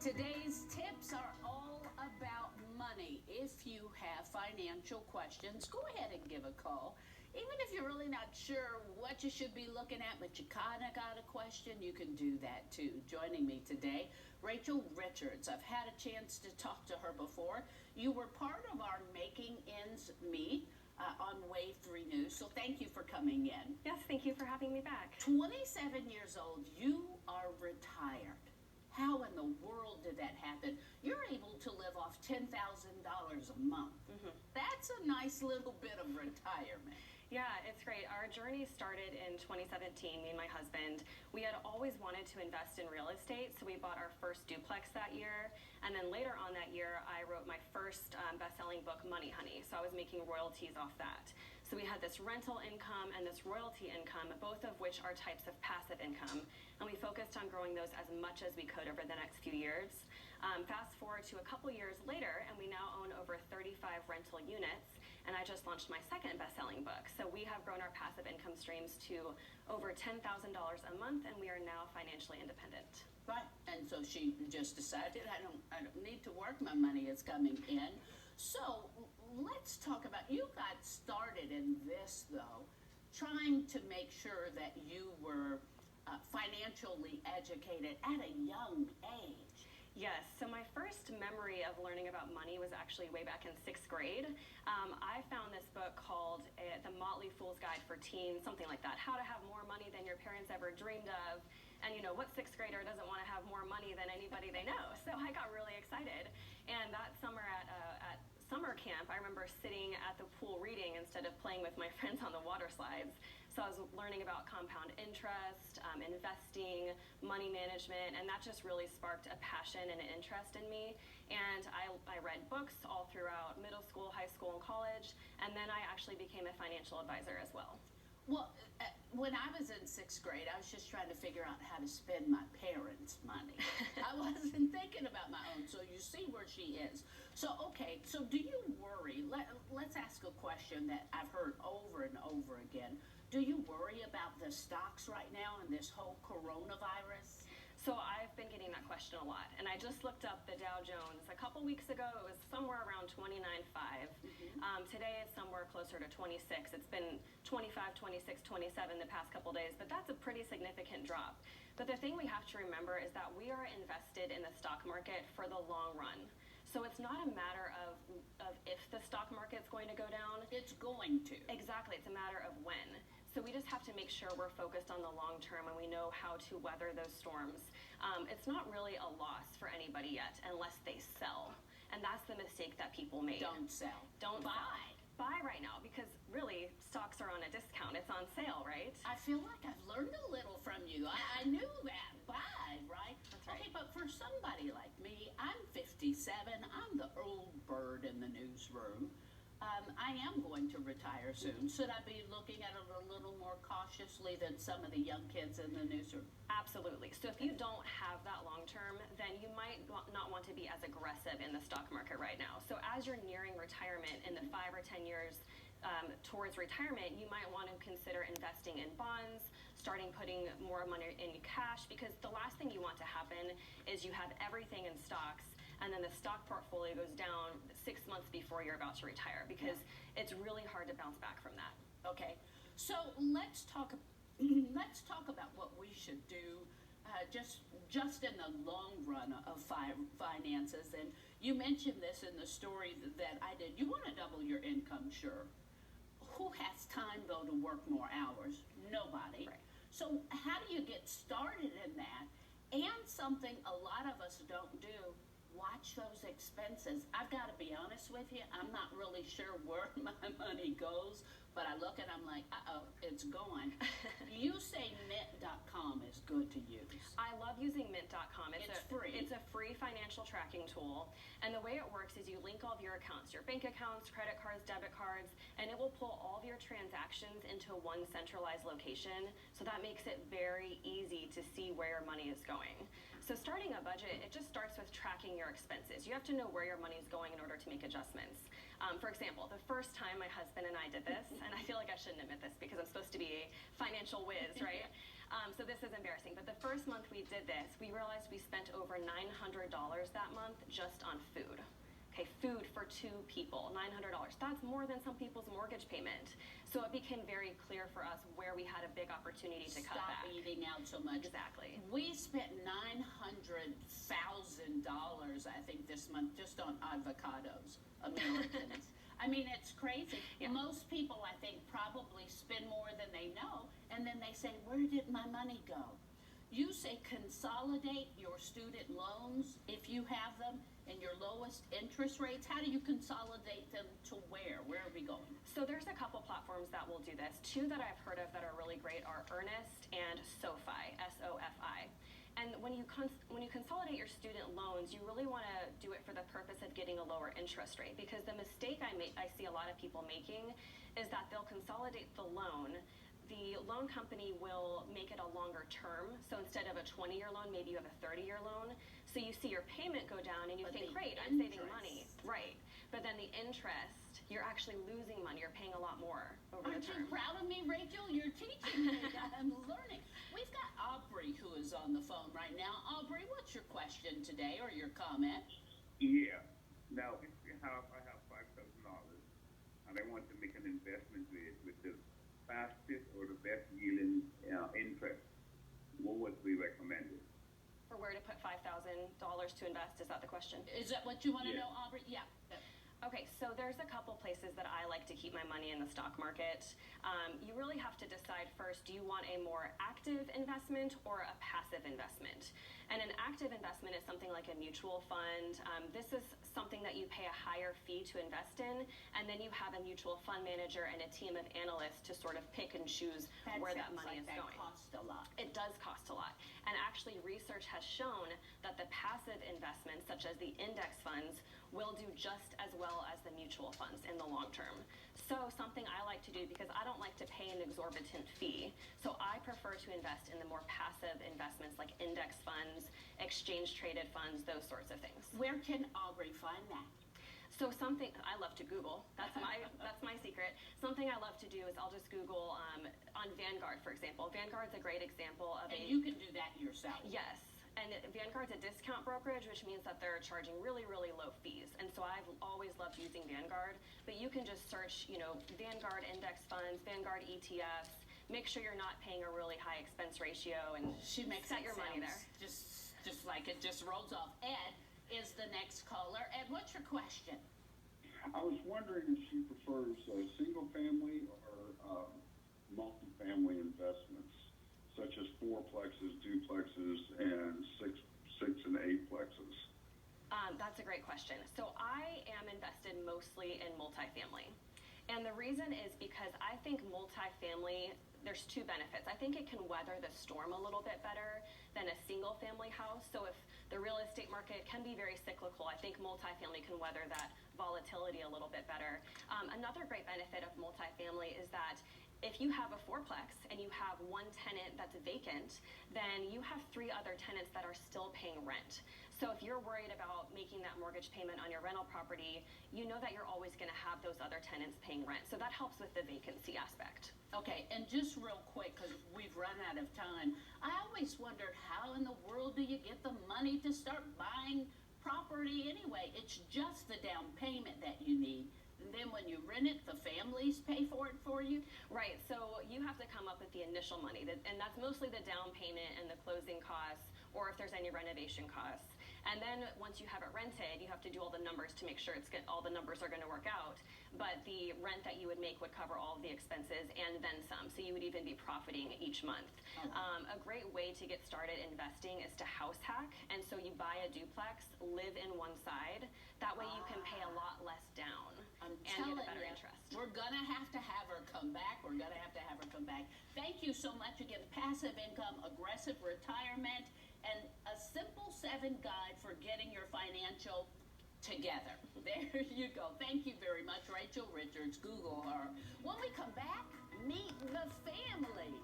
Today's tips are all about money. If you have financial questions, go ahead and give a call. Even if you're really not sure what you should be looking at, but you kind of got a question, you can do that too. Joining me today, Rachel Richards. I've had a chance to talk to her before. You were part of our Making Ends Meet on Wave 3 News, so thank you for coming in. Yes, thank you for having me back. 27 years old, you are retired. How in the world did that happen? You're able to live off $10,000 a month. That's a nice little bit of retirement. Yeah, it's great. Our journey started in 2017, me and my husband. We had always wanted to invest in real estate, so we bought our first duplex that year. And then later on that year, I wrote my first best-selling book, Money Honey, so I was making royalties off that. So we had this rental income and this royalty income, both of which are types of passive income, and we focused on growing those as much as we could over the next few years. Fast forward to a couple years later, and we now own over 35 rental units, and I just launched my second best-selling book. So we have grown our passive income streams to over $10,000 a month, and we are now financially independent. Right, and so she just decided, I don't need to work, my money is coming in. So let's talk about, you got started in this though, trying to make sure that you were financially educated at a young age. Yes, so my first memory of learning about money was actually way back in 6th grade. I found this book called The Motley Fool's Guide for Teens, something like that, How to Have More Money Than Your Parents Ever Dreamed of. And you know, what 6th grader doesn't want to have more money than anybody they know? So I got really excited. And that summer at summer camp, I remember sitting at the pool reading instead of playing with my friends on the water slides. So I was learning about compound interest, investing, money management, and that just really sparked a passion and an interest in me. And I read books all throughout middle school, high school, and college, and then I actually became a financial advisor as well. Well, when I was in 6th grade, I was just trying to figure out how to spend my parents' money. I wasn't thinking about my own, so you see where she is. So, okay, so do you worry? Let's ask a question that I've heard over and over again. Do you worry about the stocks right now and this whole coronavirus? So I've been getting that question a lot, and I just looked up the Dow Jones. A couple weeks ago, it was somewhere around 29.5. Today, it's somewhere closer to 26. It's been 25, 26, 27 the past couple days, but that's a pretty significant drop. But the thing we have to remember is that we are invested in the stock market for the long run. So it's not a matter of if the stock market's going to go down. It's going to. Exactly. It's a matter of when. So we just have to make sure we're focused on the long term and we know how to weather those storms. It's not really a loss for anybody yet unless they sell. And that's the mistake that people make. Don't sell. Don't buy. Buy right now, because really stocks are on a discount. It's on sale, right? I feel like I've learned a little from you. I knew that. Buy, right? That's right. Okay, but for somebody like me, I'm 57. I'm the old bird in the newsroom. I am going to retire soon. Should I be looking at it a little more cautiously than some of the young kids in the newsroom? Absolutely. So if you don't have that long term, then you might not want to be as aggressive in the stock market right now. So as you're nearing retirement in the 5 or 10 years towards retirement, you might want to consider investing in bonds, starting putting more money in cash, because the last thing you want to happen is you have everything in stocks and then the stock portfolio goes down 6 months before you're about to retire, because it's really hard to bounce back from that. Okay, so let's talk about what we should do just in the long run of finances. And you mentioned this in the story that I did. You want to double your income, sure. Who has time though to work more hours? Nobody. Right. So how do you get started in that? And something a lot of us don't do, watch those expenses. I've got to be honest with you, I'm not really sure where my money goes, but I look and I'm like, uh-oh, it's gone. You say mint.com is good to use. I love using mint.com. It's free. It's a free financial tracking tool. And the way it works is you link all of your accounts, your bank accounts, credit cards, debit cards, and it will pull all of your transactions into one centralized location. So that makes it very easy to see where your money is going. So starting a budget, it just starts with tracking your expenses. You have to know where your money is going in order to make adjustments. For example, the first time my husband and I did this, and I feel like I shouldn't admit this because I'm supposed to be a financial whiz, right? So this is embarrassing. But the first month we did this, we realized we spent over $900 that month just on food. Okay, food for 2 people, $900. That's more than some people's mortgage payment. So it became very clear for us where we had a big opportunity to cut back. Stop eating out so much. Exactly. We spent $900,000, I think, this month just on avocados, Americans. I mean, it's crazy. Yeah. Most people, I think, probably spend more than they know, and then they say, where did my money go? You say consolidate your student loans if you have them and your lowest interest rates. How do you consolidate them to where? Where are we going? So there's a couple platforms that will do this. 2 that I've heard of that are really great are Earnest and SoFi, S-O-F-I. And when you consolidate your student loans, you really want to do it for the purpose of getting a lower interest rate, because the mistake I see a lot of people making is that they'll consolidate the loan. The loan company will make it a longer term. So instead of a 20-year loan, maybe you have a 30-year loan. So you see your payment go down and you think, great, I'm saving money. Right. But then the interest, you're actually losing money. You're paying a lot more over the term. Aren't you proud of me, Rachel? You're teaching me. I'm learning. We've got Aubrey who is on the phone right now. Aubrey, what's your question today or your comment? Yeah. Now, if I have $5,000 and I want to make an investment with the fastest or the best yielding interest, what would be recommended? For where to put $5,000 to invest, is that the question? Is that what you want to Yeah. know, Aubrey? Yeah. Okay, so there's a couple places that I like to keep my money in the stock market. You really have to decide first, do you want a more active investment or a passive investment? And an active investment is something like a mutual fund. This is something that you pay a higher fee to invest in, and then you have a mutual fund manager and a team of analysts to sort of pick and choose where that money is going. That costs a lot. It does cost a lot. And actually, research has shown that the passive investments, such as the index funds, will do just as well as the mutual funds in the long term. So something I like to do, because I don't like to pay an exorbitant fee, so I prefer to invest in the more passive investments like index funds, exchange traded funds, those sorts of things. Where can Aubrey find that? So something I love to Google. That's my secret. Something I love to do is I'll just Google on Vanguard, for example. Vanguard's a great example of And you can do that yourself. Yes. And Vanguard's a discount brokerage, which means that they're charging really, really low fees. And so I've always loved using Vanguard. But you can just search, Vanguard index funds, Vanguard ETFs. Make sure you're not paying a really high expense ratio, and She makes set it your money sound there. just like it just rolls off. Ed is the next caller. Ed, what's your question? I was wondering if she prefers single family or multifamily investments, such as fourplexes, duplexes, and six and eightplexes. That's a great question. So I am invested mostly in multifamily. And the reason is because I think multifamily, there's 2 benefits. I think it can weather the storm a little bit better than a single family house. So if the real estate market can be very cyclical, I think multifamily can weather that volatility a little bit better. Another great benefit of multifamily is that if you have a fourplex and you have one tenant that's vacant, then you have 3 other tenants that are still paying rent. So if you're worried about making that mortgage payment on your rental property, you know that you're always going to have those other tenants paying rent. So that helps with the vacancy aspect. Okay, and just real quick, because we've run out of time, I always wondered, how in the world do you get the money to start buying property anyway? It's just the down payment that you need. And then when you rent it, the families pay for it for you? Right, so you have to come up with the initial money, and that's mostly the down payment and the closing costs, or if there's any renovation costs. And then once you have it rented, you have to do all the numbers to make sure all the numbers are going to work out. But the rent that you would make would cover all of the expenses and then some. So you would even be profiting each month. Okay. A great way to get started investing is to house hack. And so you buy a duplex, live in one side. That way you can pay a lot less down I'm and telling get a better you, interest. we're going to have her come back. We're going to have her come back. Thank you so much. Again, passive income, aggressive retirement, and a simple 7 guide for getting your financial together. There you go. Thank you very much, Rachel Richards. Google her. When we come back, meet the family.